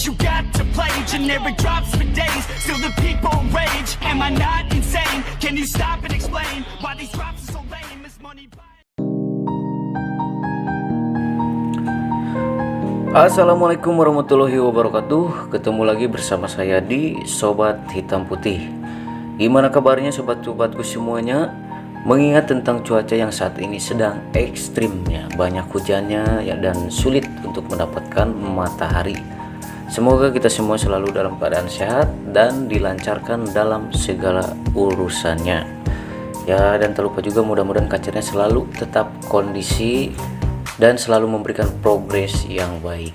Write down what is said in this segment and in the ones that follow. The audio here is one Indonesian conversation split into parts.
what you got to play. Generic drops for days, still the people rage. Am I not insane? Can you stop and explain why these drops are so lame? Is money Assalamualaikum warahmatullahi wabarakatuh. Ketemu lagi bersama saya di Sobat Hitam Putih. Gimana kabarnya sobat-sobatku semuanya? Mengingat tentang cuaca yang saat ini sedang ekstrimnya, banyak hujannya ya, dan sulit untuk mendapatkan matahari. Semoga kita semua selalu dalam keadaan sehat dan dilancarkan dalam segala urusannya ya, dan tak lupa juga mudah-mudahan kacernya selalu tetap kondisi dan selalu memberikan progres yang baik.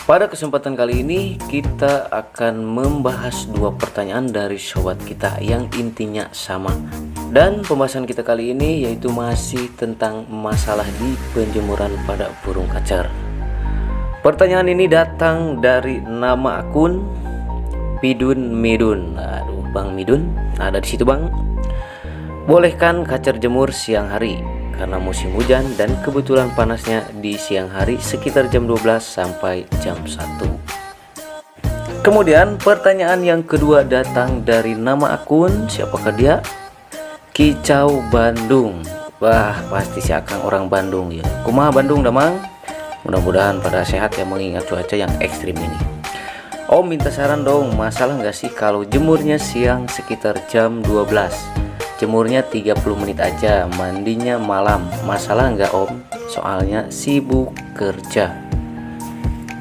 Pada kesempatan kali ini kita akan membahas dua pertanyaan dari sobat kita yang intinya sama. Dan pembahasan kita kali ini yaitu masih tentang masalah di penjemuran pada burung kacer. Pertanyaan ini datang dari nama akun Pidun Midun. Aduh, Bang Midun, ada di situ Bang. Bolehkan kacer jemur siang hari? Karena musim hujan dan kebetulan panasnya di siang hari sekitar jam 12 sampai jam 1. Kemudian pertanyaan yang kedua datang dari nama akun, siapakah dia? Kicau Bandung. Wah, pasti si Akang orang Bandung ya. Kumaha Bandung damang? Mudah-mudahan pada sehat ya mengingat cuaca yang ekstrim ini. Om minta saran dong, masalah nggak sih kalau jemurnya siang sekitar jam 12? Jemurnya 30 menit aja, mandinya malam. Masalah nggak Om? Soalnya sibuk kerja.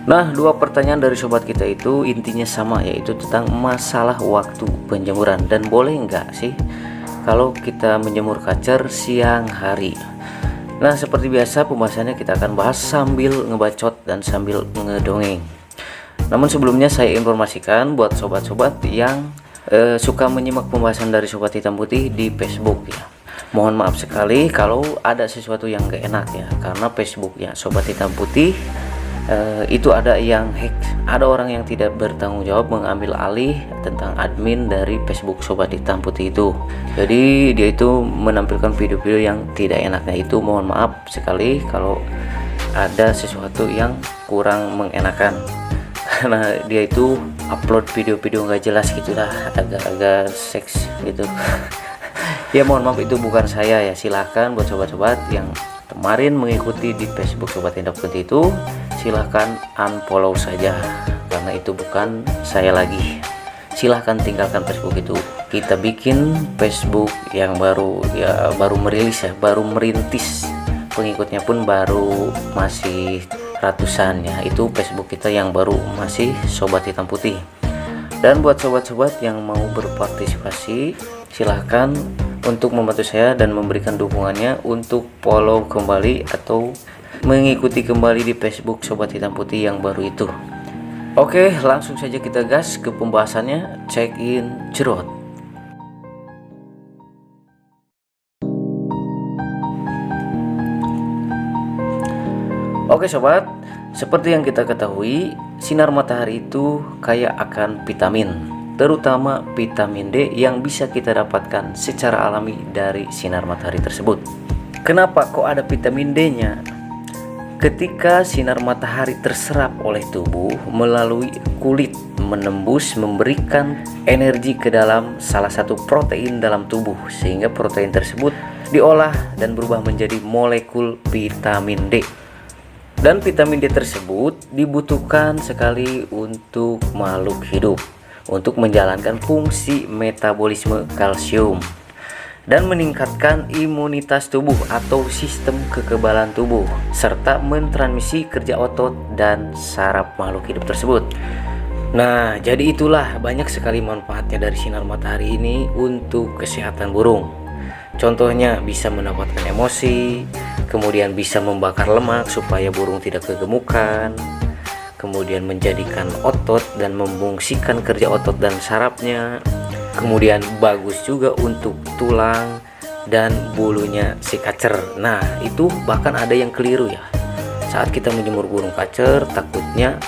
Nah, dua pertanyaan dari sobat kita itu intinya sama, yaitu tentang masalah waktu penjemuran. Dan boleh nggak sih kalau kita menjemur kacer siang hari? Nah, seperti biasa pembahasannya kita akan bahas sambil ngebacot dan sambil ngedongeng. Namun sebelumnya saya informasikan buat sobat-sobat yang suka menyimak pembahasan dari Sobat Hitam Putih di Facebook ya, mohon maaf sekali kalau ada sesuatu yang gak enak ya, karena Facebook ya Sobat Hitam Putih itu ada yang hack, ada orang yang tidak bertanggung jawab mengambil alih tentang admin dari Facebook Sobat Hitam Putih itu. Jadi dia itu menampilkan video-video yang tidak enaknya itu, mohon maaf sekali kalau ada sesuatu yang kurang mengenakan. Karena dia itu upload video-video nggak jelas gitulah, agak-agak seks gitu. Ya mohon maaf, itu bukan saya ya. Silahkan buat sobat-sobat yang kemarin mengikuti di Facebook Sobat Hitam Putih itu, silahkan unfollow saja karena itu bukan saya lagi. Silahkan tinggalkan Facebook itu. Kita bikin Facebook yang baru ya, baru merilis ya, baru merintis, pengikutnya pun baru masih ratusan ya. Itu Facebook kita yang baru masih Sobat Hitam Putih. Dan buat sobat-sobat yang mau berpartisipasi, silahkan untuk membantu saya dan memberikan dukungannya untuk follow kembali atau mengikuti kembali di Facebook Sobat Hitam Putih yang baru itu. Oke, langsung saja kita gas ke pembahasannya. Check in cerot. Oke sobat, seperti yang kita ketahui, sinar matahari itu kaya akan vitamin, terutama vitamin D yang bisa kita dapatkan secara alami dari sinar matahari tersebut. Kenapa kok ada vitamin D-nya? Ketika sinar matahari terserap oleh tubuh melalui kulit, menembus memberikan energi ke dalam salah satu protein dalam tubuh, sehingga protein tersebut diolah dan berubah menjadi molekul vitamin D. Dan vitamin D tersebut dibutuhkan sekali untuk makhluk hidup untuk menjalankan fungsi metabolisme kalsium dan meningkatkan imunitas tubuh atau sistem kekebalan tubuh, serta mentransmisi kerja otot dan saraf makhluk hidup tersebut. Nah, jadi itulah banyak sekali manfaatnya dari sinar matahari ini untuk kesehatan burung. Contohnya bisa mendapatkan emosi, kemudian bisa membakar lemak supaya burung tidak kegemukan, kemudian menjadikan otot dan memfungsikan kerja otot dan sarafnya, kemudian bagus juga untuk tulang dan bulunya si kacer. Nah, itu bahkan ada yang keliru ya, saat kita menjemur burung kacer takutnya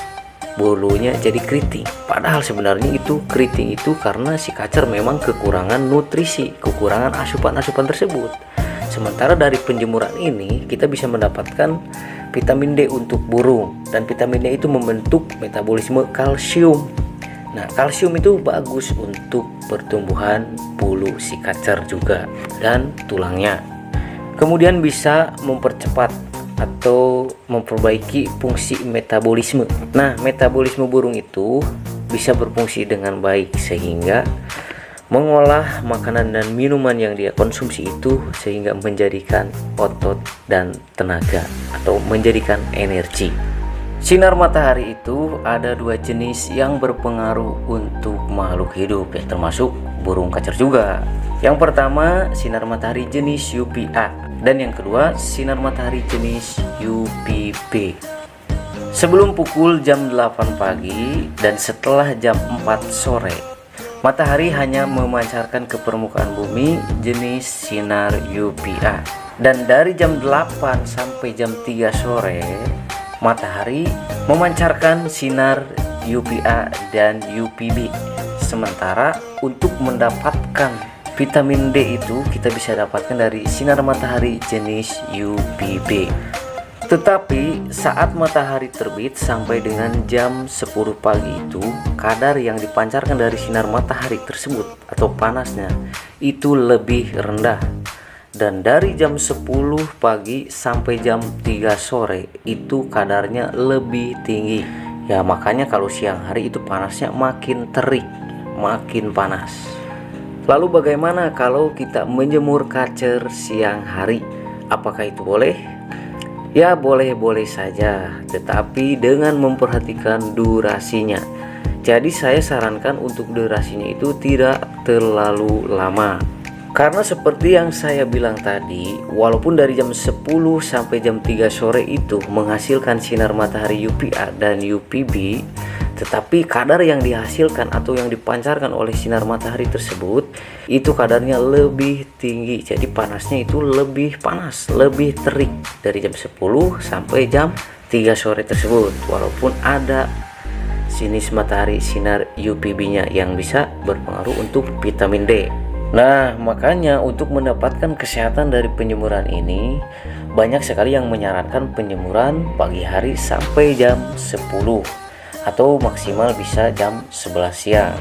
bulunya jadi keriting, padahal sebenarnya itu keriting itu karena si kacer memang kekurangan nutrisi, kekurangan asupan-asupan tersebut. Sementara dari penjemuran ini kita bisa mendapatkan vitamin D untuk burung, dan vitamin D itu membentuk metabolisme kalsium. Nah, kalsium itu bagus untuk pertumbuhan bulu si kacer juga dan tulangnya. Kemudian bisa mempercepat atau memperbaiki fungsi metabolisme. Nah, metabolisme burung itu bisa berfungsi dengan baik sehingga mengolah makanan dan minuman yang dia konsumsi itu sehingga menjadikan otot dan tenaga atau menjadikan energi. Sinar matahari itu ada dua jenis yang berpengaruh untuk makhluk hidup, ya termasuk burung kacer juga. Yang pertama sinar matahari jenis UVA, dan yang kedua sinar matahari jenis UVB. Sebelum pukul jam 8 pagi dan setelah jam 4 sore, matahari hanya memancarkan ke permukaan bumi jenis sinar UVA. Dan dari jam 8 sampai jam 3 sore, matahari memancarkan sinar UVA dan UVB. Sementara untuk mendapatkan vitamin D itu kita bisa dapatkan dari sinar matahari jenis UVB. Tetapi saat matahari terbit sampai dengan jam 10 pagi itu, kadar yang dipancarkan dari sinar matahari tersebut atau panasnya itu lebih rendah. Dan dari jam 10 pagi sampai jam 3 sore itu kadarnya lebih tinggi. Ya makanya kalau siang hari itu panasnya makin terik, makin panas. Lalu bagaimana kalau kita menjemur kacer siang hari? Apakah itu boleh? Ya boleh-boleh saja, tetapi dengan memperhatikan durasinya. Jadi saya sarankan untuk durasinya itu tidak terlalu lama. Karena seperti yang saya bilang tadi, walaupun dari jam 10 sampai jam 3 sore itu menghasilkan sinar matahari UVA dan UVB, tetapi kadar yang dihasilkan atau yang dipancarkan oleh sinar matahari tersebut itu kadarnya lebih tinggi. Jadi panasnya itu lebih panas, lebih terik dari jam 10 sampai jam 3 sore tersebut, walaupun ada sinis matahari sinar UVB-nya yang bisa berpengaruh untuk vitamin D. Nah, makanya untuk mendapatkan kesehatan dari penjemuran ini, banyak sekali yang menyarankan penjemuran pagi hari sampai jam 10 atau maksimal bisa jam 11 siang.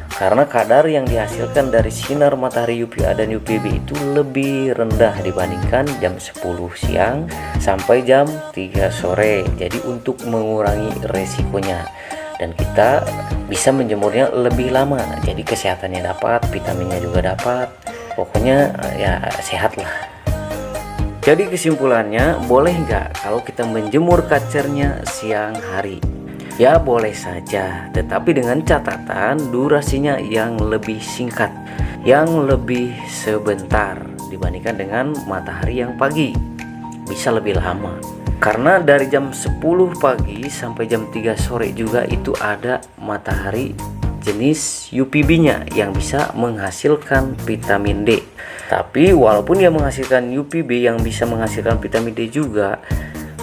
Karena kadar yang dihasilkan dari sinar matahari UVA dan UVB itu lebih rendah dibandingkan jam 10 siang sampai jam 3 sore. Jadi untuk mengurangi resikonya, dan kita bisa menjemurnya lebih lama, jadi kesehatannya dapat, vitaminnya juga dapat, pokoknya ya sehat lah. Jadi kesimpulannya, boleh nggak kalau kita menjemur kacernya siang hari? Ya boleh saja, tetapi dengan catatan durasinya yang lebih singkat, yang lebih sebentar dibandingkan dengan matahari yang pagi, bisa lebih lama. Karena dari jam 10 pagi sampai jam 3 sore juga itu ada matahari jenis UVB-nya yang bisa menghasilkan vitamin D. Tapi walaupun dia menghasilkan UVB yang bisa menghasilkan vitamin D juga,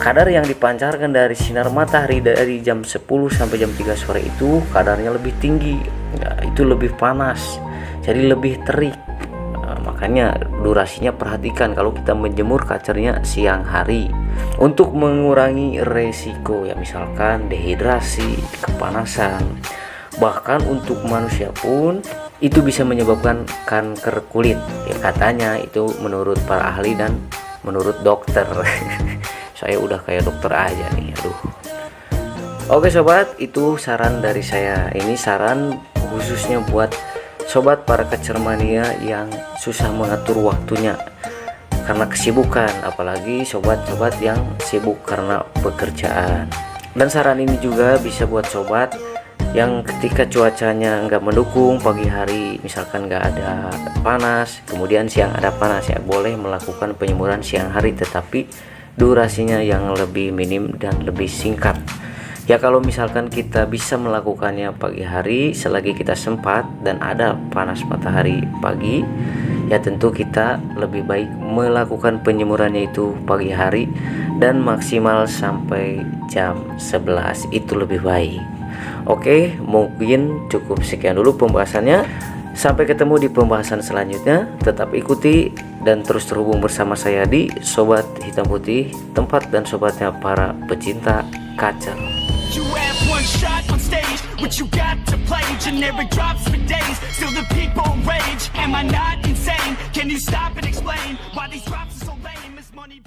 kadar yang dipancarkan dari sinar matahari dari jam 10 sampai jam 3 sore itu kadarnya lebih tinggi, ya, itu lebih panas, jadi lebih terik. Makanya durasinya perhatikan kalau kita menjemur kacernya siang hari untuk mengurangi resiko, ya misalkan dehidrasi, kepanasan. Bahkan untuk manusia pun itu bisa menyebabkan kanker kulit, ya katanya itu menurut para ahli dan menurut dokter. Saya udah kayak dokter aja nih, aduh. Oke sobat, itu saran dari saya. Ini saran khususnya buat sobat para kacermania yang susah mengatur waktunya karena kesibukan, apalagi sobat-sobat yang sibuk karena pekerjaan. Dan saran ini juga bisa buat sobat yang ketika cuacanya nggak mendukung, pagi hari misalkan nggak ada panas, kemudian siang ada panas, ya boleh melakukan penjemuran siang hari, tetapi durasinya yang lebih minim dan lebih singkat. Ya kalau misalkan kita bisa melakukannya pagi hari selagi kita sempat dan ada panas matahari pagi, ya tentu kita lebih baik melakukan penjemurannya itu pagi hari dan maksimal sampai jam 11, itu lebih baik. Oke, mungkin cukup sekian dulu pembahasannya. Sampai ketemu di pembahasan selanjutnya. Tetap ikuti dan terus terhubung bersama saya di Sobat Hitam Putih, tempat dan sobatnya para pecinta kaca. You have one shot on stage, what you got to play? Generic drops for days, still the people rage. Am I not insane? Can you stop and explain why these drops are so lame? Is money